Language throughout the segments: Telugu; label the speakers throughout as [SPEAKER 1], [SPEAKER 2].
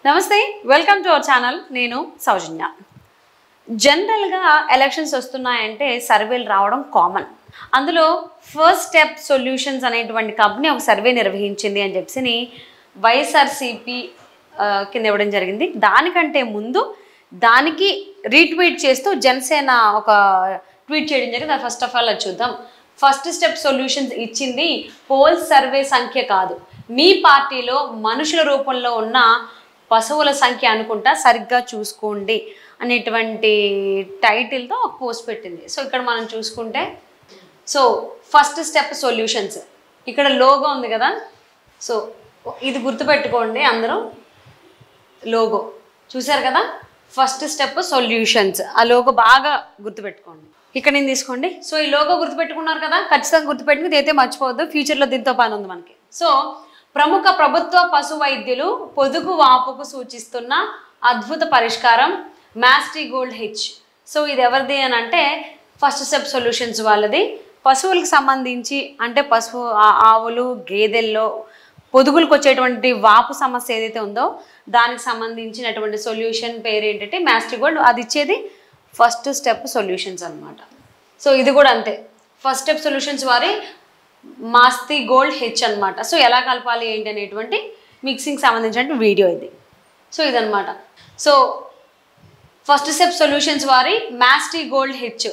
[SPEAKER 1] నమస్తే, వెల్కమ్ టు అవర్ ఛానల్. నేను సౌజన్య. జనరల్గా ఎలక్షన్స్ వస్తున్నాయంటే సర్వేలు రావడం కామన్. అందులో ఫస్ట్ స్టెప్ సొల్యూషన్స్ అనేటువంటి కంపెనీ ఒక సర్వే నిర్వహించింది అని చెప్పి వైఎస్ఆర్సీపీ కింద ఇవ్వడం జరిగింది. దానికంటే ముందు దానికి రీట్వీట్ చేస్తూ జనసేన ఒక ట్వీట్ చేయడం జరిగింది. అది ఫస్ట్ ఆఫ్ ఆల్ అది చూద్దాం. ఫస్ట్ స్టెప్ సొల్యూషన్స్ ఇచ్చింది పోల్స్ సర్వే సంఖ్య కాదు, మీ పార్టీలో మనుషుల రూపంలో ఉన్న పశువుల సంఖ్య అనుకుంటా, సరిగ్గా చూసుకోండి అనేటువంటి టైటిల్తో ఒక పోస్ట్ పెట్టింది. సో ఇక్కడ మనం చూసుకుంటే ఫస్ట్ స్టెప్ సొల్యూషన్స్, ఇక్కడ లోగో ఉంది కదా. సో ఇది గుర్తుపెట్టుకోండి అందరూ, లోగో చూసారు కదా, ఫస్ట్ స్టెప్ సొల్యూషన్స్. ఆ లోగో బాగా గుర్తుపెట్టుకోండి. ఇక్కడ నేను తీసుకోండి. సో ఈ లోగో గుర్తుపెట్టుకున్నారు కదా, ఖచ్చితంగా గుర్తుపెట్టుకుని ఇదైతే మర్చిపోవద్దు, ఫ్యూచర్లో దీంతో పని ఉంది మనకి. సో ప్రముఖ ప్రభుత్వ పశు వైద్యులు పొదుగు వాపుకు సూచిస్తున్న అద్భుత పరిష్కారం మాస్టీ గోల్డ్ హెచ్. సో ఇది ఎవరిది అని అంటే ఫస్ట్ స్టెప్ సొల్యూషన్స్ వాళ్ళది. పశువులకు సంబంధించి అంటే ఆవులు గేదెల్లో పొదుగులకు వచ్చేటువంటి వాపు సమస్య ఏదైతే ఉందో దానికి సంబంధించినటువంటి సొల్యూషన్ పేరు ఏంటంటే మాస్టీ గోల్డ్. అది ఇచ్చేది ఫస్ట్ స్టెప్ సొల్యూషన్స్ అనమాట. సో ఇది కూడా అంతే, ఫస్ట్ స్టెప్ సొల్యూషన్స్ వారి మాస్టీ గోల్డ్ హెచ్ అనమాట. సో ఎలా కలపాలి ఏంటి అనేటువంటి మిక్సింగ్ సంబంధించిన వీడియో ఇది. సో ఇదనమాట. సో ఫస్ట్ స్టెప్ సొల్యూషన్స్ వారి మాస్టీ గోల్డ్ హెచ్.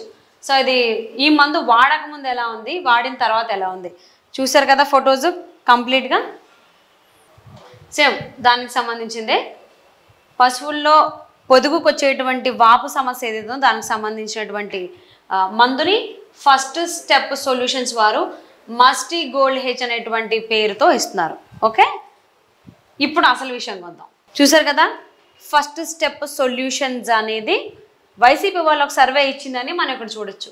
[SPEAKER 1] సో ఇది ఈ మందు వాడక ముందు ఎలా ఉంది, వాడిన తర్వాత ఎలా ఉంది చూసారు కదా ఫొటోస్ కంప్లీట్గా. సేమ్ దానికి సంబంధించిందే, పశువుల్లో పొదుగుకు వచ్చేటువంటి వాపు సమస్య ఏదైతుందో దానికి సంబంధించినటువంటి మందుని ఫస్ట్ స్టెప్ సొల్యూషన్స్ వారు మాస్టీ గోల్డ్ హెచ్ అనేటువంటి పేరుతో ఇస్తున్నారు. ఓకే, ఇప్పుడు అసలు విషయం వద్దాం. చూసారు కదా, ఫస్ట్ స్టెప్ సొల్యూషన్స్ అనేది వైసీపీ వాళ్ళు ఒక సర్వే ఇచ్చిందని మనం ఇక్కడ చూడొచ్చు.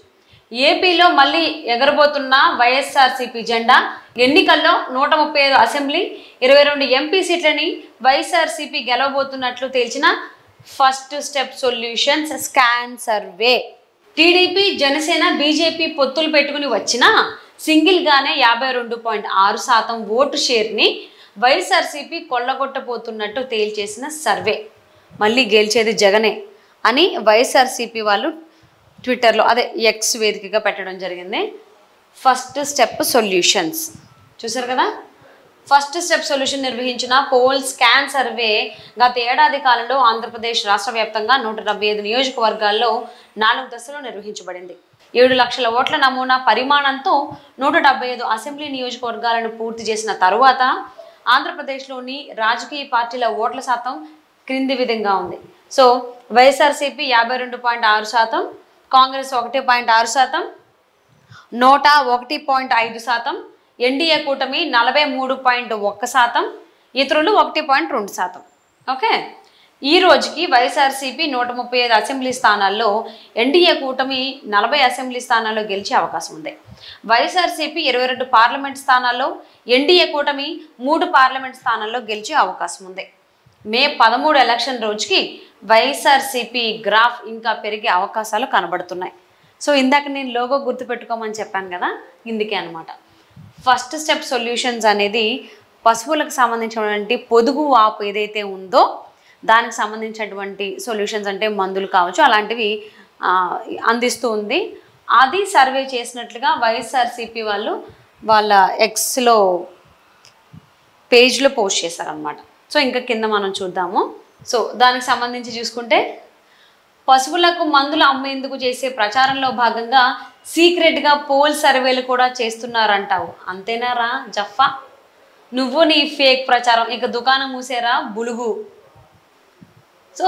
[SPEAKER 1] ఏపీలో మళ్ళీ ఎగరబోతున్న వైఎస్ఆర్సీపీ జెండా, ఎన్నికల్లో 135 అసెంబ్లీ 22 ఎంపీ సీట్లని వైఎస్ఆర్సీపీ గెలవబోతున్నట్లు తేల్చిన First Step Solutions scan survey. TDP Janasena BJP పొత్తులు పెట్టుకుని వచ్చిన సింగిల్గానే 52.6% ఓటు షేర్ని వైఎస్ఆర్సీపీ కొల్లగొట్టబోతున్నట్టు తేల్చేసిన సర్వే. మళ్ళీ గెలిచేది జగనే అని వైఎస్ఆర్సీపీ వాళ్ళు ట్విట్టర్లో అదే ఎక్స్ వేదికగా పెట్టడం జరిగింది. ఫస్ట్ స్టెప్ సొల్యూషన్స్ చూసారు కదా. ఫస్ట్ స్టెప్ సొల్యూషన్ నిర్వహించిన పోల్ స్కాన్ సర్వే గత ఏడాది కాలంలో ఆంధ్రప్రదేశ్ రాష్ట్ర వ్యాప్తంగా 175 నియోజకవర్గాల్లో 4 దశలో నిర్వహించబడింది. 7 లక్షల ఓట్ల నమూనా పరిమాణంతో 175 అసెంబ్లీ నియోజకవర్గాలను పూర్తి చేసిన తరువాత ఆంధ్రప్రదేశ్లోని రాజకీయ పార్టీల ఓట్ల శాతం క్రింది విధంగా ఉంది. సో వైఎస్ఆర్సీపీ 52.6%, కాంగ్రెస్ 1.6%, నోటా 1.5%, ఎన్డీఏ కూటమి 43.1%, ఇతరులు 1.2%. ఓకే, ఈ రోజుకి వైఎస్ఆర్సీపీ 135 అసెంబ్లీ స్థానాల్లో, ఎన్డీఏ కూటమి 40 అసెంబ్లీ స్థానాల్లో గెలిచే అవకాశం ఉంది. వైఎస్ఆర్సీపీ 22 పార్లమెంట్ స్థానాల్లో, ఎన్డీఏ కూటమి 3 పార్లమెంట్ స్థానాల్లో గెలిచే అవకాశం ఉంది. మే 13 ఎలక్షన్ రోజుకి వైఎస్ఆర్సీపీ గ్రాఫ్ ఇంకా పెరిగే అవకాశాలు కనబడుతున్నాయి. సో ఇందాక నేను లోగో గుర్తుపెట్టుకోమని చెప్పాను కదా, ఇందుకే అనమాట. ఫస్ట్ స్టెప్ సొల్యూషన్స్ అనేది పశువులకు సంబంధించినటువంటి పొదుగు వాపు ఏదైతే ఉందో దానికి సంబంధించినటువంటి సొల్యూషన్స్ అంటే మందులు కావచ్చు అలాంటివి అందిస్తూ ఉంది. అది సర్వే చేసినట్లుగా వైఎస్ఆర్సీపీ వాళ్ళు వాళ్ళ ఎక్స్లో పేజ్లో పోస్ట్ చేశారనమాట. సో ఇంకా కింద మనం చూద్దాము. సో దానికి సంబంధించి చూసుకుంటే పశువులకు మందులు అమ్మేందుకు చేసే ప్రచారంలో భాగంగా సీక్రెట్గా పోల్ సర్వేలు కూడా చేస్తున్నారంటావు, అంతేనారా జఫా, నువ్వు నీ ఫేక్ ప్రచారం, ఇక దుకాణం మూసేరా బులుగు. సో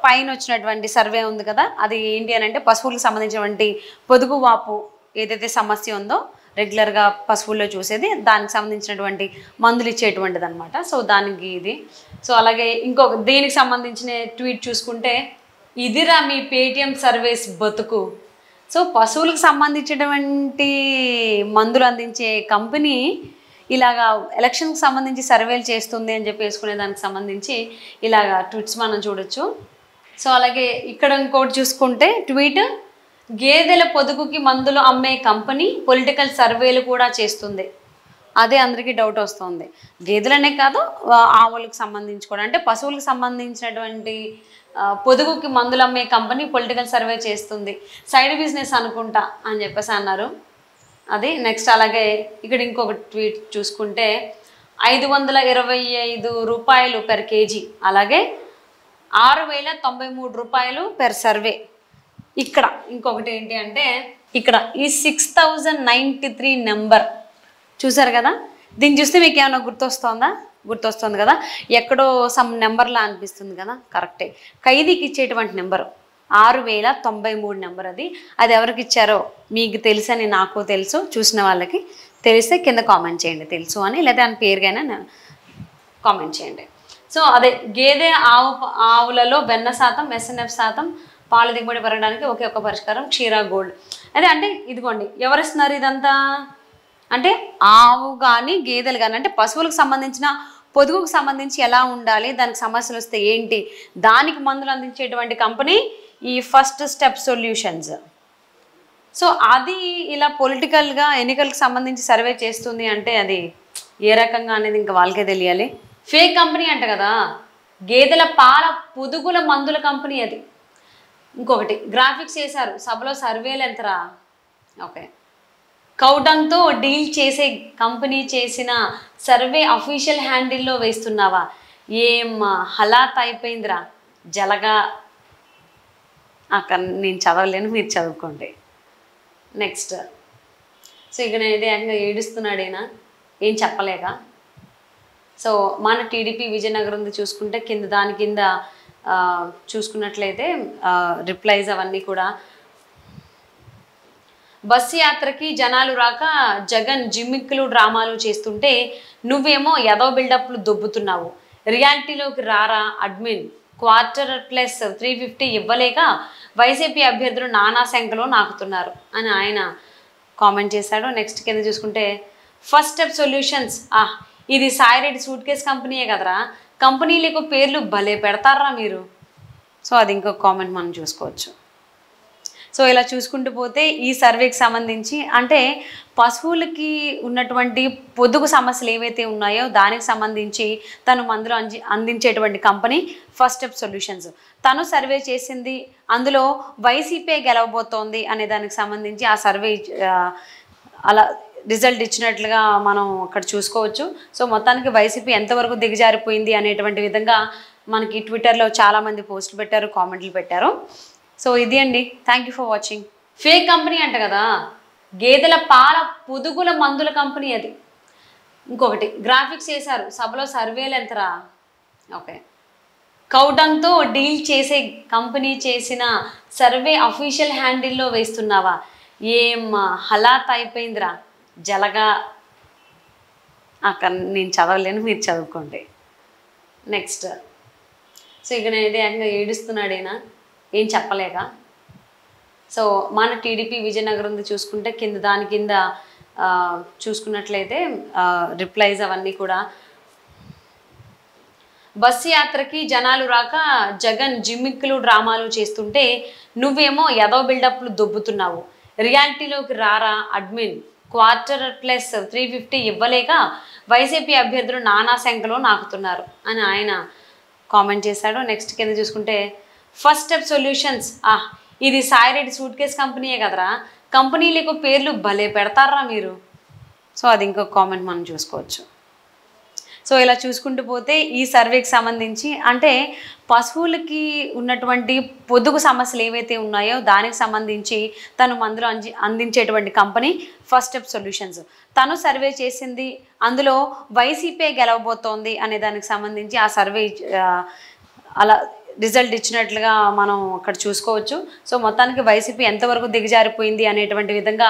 [SPEAKER 1] పైన వచ్చినటువంటి సర్వే ఉంది కదా, అది ఏంటి అని అంటే పశువులకు సంబంధించినటువంటి పొదుగు వాపు ఏదైతే సమస్య ఉందో రెగ్యులర్గా పశువుల్లో చూసేది, దానికి సంబంధించినటువంటి మందులు ఇచ్చేటువంటిది అనమాట. సో దానికి ఇది. సో అలాగే ఇంకొక దీనికి సంబంధించిన ట్వీట్ చూసుకుంటే, ఇదిరా మీ పేటిఎం సర్వీస్ బతుకు. సో పశువులకు సంబంధించినటువంటి మందులు అందించే కంపెనీ ఇలాగా ఎలక్షన్కి సంబంధించి సర్వేలు చేస్తుంది అని చెప్పి వేసుకునే దానికి సంబంధించి ఇలాగా ట్వీట్స్ మనం చూడొచ్చు. సో అలాగే ఇక్కడ ఇంకోటి చూసుకుంటే ట్వీట్, గేదెల పొదుగుకి మందులు అమ్మే కంపెనీ పొలిటికల్ సర్వేలు కూడా చేస్తుంది. అదే అందరికీ డౌట్ వస్తుంది. గేదెలనే కాదు, ఆవులకు సంబంధించి కూడా, అంటే పశువులకు సంబంధించినటువంటి పొదుగుకి మందులు అమ్మే కంపెనీ పొలిటికల్ సర్వే చేస్తుంది, సైడ్ బిజినెస్ అనుకుంటా అని చెప్పేసి అన్నారు. అది నెక్స్ట్. అలాగే ఇక్కడ ఇంకొక ట్వీట్ చూసుకుంటే 525 రూపాయలు పెర్ కేజీ, అలాగే 6093 రూపాయలు పెర్ సర్వే. ఇక్కడ ఇంకొకటి ఏంటి అంటే ఇక్కడ ఈ 6093 నెంబర్ చూసారు కదా, దీన్ని చూస్తే మీకు ఏమైనా గుర్తొస్తుంది కదా, ఎక్కడో సమ్ నెంబర్లా అనిపిస్తుంది కదా, కరెక్టే. ఖైదీకి ఇచ్చేటువంటి నెంబరు 6093 నెంబర్. అది ఎవరికి ఇచ్చారో మీకు తెలుసని నాకు తెలుసు, చూసిన వాళ్ళకి తెలిస్తే కింద కామెంట్ చేయండి తెలుసు అని, లేదా ఆయన పేరుగానే కామెంట్ చేయండి. సో అదే గేదె ఆవులలో వెన్న శాతం, SNF శాతం, పాల దిగుబడి పెరగడానికి ఒకే ఒక పరిష్కారం క్షీరా గోల్డ్. అదే అంటే ఇదిగోండి, ఎవరిస్తున్నారు ఇదంతా అంటే ఆవు కానీ గేదెలు కానీ, అంటే పశువులకు సంబంధించిన పొదుగుకు సంబంధించి ఎలా ఉండాలి, దానికి సమస్యలు వస్తే ఏంటి, దానికి మందులు అందించేటువంటి కంపెనీ ఈ ఫస్ట్ స్టెప్ సొల్యూషన్స్. సో అది ఇలా పొలిటికల్గా ఎన్నికలకు సంబంధించి సర్వే చేస్తుంది అంటే అది ఏ రకంగా అనేది ఇంకా వాళ్ళకే తెలియాలి. ఫేక్ కంపెనీ అంట కదా, గేదెల పాల పొదుగుల మందుల కంపెనీ అది. ఇంకొకటి గ్రాఫిక్స్ చేశారు, సభలో సర్వేలు ఎంతరా, ఓకే. కౌడంగ్తో డీల్ చేసే కంపెనీ చేసిన సర్వే అఫీషియల్ హ్యాండిల్లో వేస్తున్నావా, ఏం హలాత్ అయిపోయిందిరా జలగా. అక్కడ నేను చదవలేను, మీరు చదువుకోండి. నెక్స్ట్. సో ఇక నేను ఏకంగా ఏడుస్తున్నాడేనా, ఏం చెప్పలేక. సో మన టీడీపీ విజయనగరం చూసుకుంటే దాని కింద చూసుకున్నట్లయితే రిప్లైస్ అవన్నీ కూడా, బస్సు యాత్రకి జనాలు రాక జగన్ జిమ్మిక్కులు డ్రామాలు చేస్తుంటే నువ్వేమో ఎదో బిల్డప్లు దొబ్బుతున్నావు, రియాలిటీలోకి రారా అడ్మిన్, $250 ఇవ్వలేక వైసీపీ అభ్యర్థులు నానా శంకలో నాకుతున్నారు అని ఆయన కామెంట్ చేశాడు. నెక్స్ట్ కింద చూసుకుంటే ఫస్ట్ స్టెప్ సొల్యూషన్స్, ఇది సాయిరెడ్డి సూట్ కేస్ కంపెనీయే కదరా, కంపెనీలకు పేర్లు భలే పెడతారా మీరు. సో అది ఇంకొక కామెంట్ మనం చూసుకోవచ్చు. సో ఇలా చూసుకుంటూ పోతే ఈ సర్వేకి సంబంధించి అంటే పశువులకి ఉన్నటువంటి పొదుగు సమస్యలు ఏవైతే ఉన్నాయో దానికి సంబంధించి తను మందులు అందించేటువంటి కంపెనీ ఫస్ట్ స్టెప్ సొల్యూషన్స్. తను సర్వే చేసింది, అందులో వైసీపీ గెలవబోతోంది అనే దానికి సంబంధించి ఆ సర్వే అలా రిజల్ట్ ఇచ్చినట్లుగా మనం అక్కడ చూసుకోవచ్చు. సో మొత్తానికి వైసీపీ ఎంతవరకు దిగజారిపోయింది అనేటువంటి విధంగా మనకి ట్విట్టర్లో చాలామంది పోస్టులు పెట్టారు, కామెంట్లు పెట్టారు. సో ఇది అండి, thank you for watching. Fake company అంట కదా, గేదెల పాల పొదుగుల మందుల కంపెనీ అది. ఇంకొకటి గ్రాఫిక్స్ చేశారు, సభలో సర్వేలు ఎంతరా, ఓకే. కౌడంగ్తో డీల్ చేసే కంపెనీ చేసిన సర్వే అఫీషియల్ హ్యాండిల్లో వేస్తున్నావా, ఏం హలాత్ అయిపోయిందిరా జలగా. అక్కడ నేను చదవలేను, మీరు చదువుకోండి. నెక్స్ట్. సో ఇక నేను ఏకంగా ఏడుస్తున్నాడేనా, ఏం చెప్పలేక. సో మన టీడీపీ విజయనగరం చూసుకుంటే దాని కింద చూసుకున్నట్లయితే రిప్లైస్ అవన్నీ కూడా, బస్సు యాత్రకి జనాలు రాక జగన్ జిమ్మిక్కులు డ్రామాలు చేస్తుంటే నువ్వేమో ఎదో బిల్డప్లు దొబ్బుతున్నావు, రియాలిటీలోకి రారా అడ్మిన్, $250 ఇవ్వలేక వైసీపీ అభ్యర్థులు నానా శంకలో నాకుతున్నారు అని ఆయన కామెంట్ చేశాడు. నెక్స్ట్ కింద చూసుకుంటే ఫస్ట్ స్టెప్ సొల్యూషన్స్, ఇది సాయిరెడ్డి సూట్ కేస్ కంపెనీయే కదరా, కంపెనీలకు పేర్లు భలే పెడతారా మీరు. సో అది ఇంకొక కామెంట్ మనం చూసుకోవచ్చు. సో ఇలా చూసుకుంటూ పోతే ఈ సర్వేకి సంబంధించి అంటే పశువులకి ఉన్నటువంటి పొదుగు సమస్యలు ఏవైతే ఉన్నాయో దానికి సంబంధించి తను మందులు అందించేటువంటి కంపెనీ ఫస్ట్ స్టెప్ సొల్యూషన్స్. తను సర్వే చేసింది, అందులో వైసీపీ గెలవబోతోంది అనే దానికి సంబంధించి ఆ సర్వే అలా రిజల్ట్ ఇచ్చినట్లుగా మనం అక్కడ చూసుకోవచ్చు. సో మొత్తానికి వైసీపీ ఎంతవరకు దిగజారిపోయింది అనేటువంటి విధంగా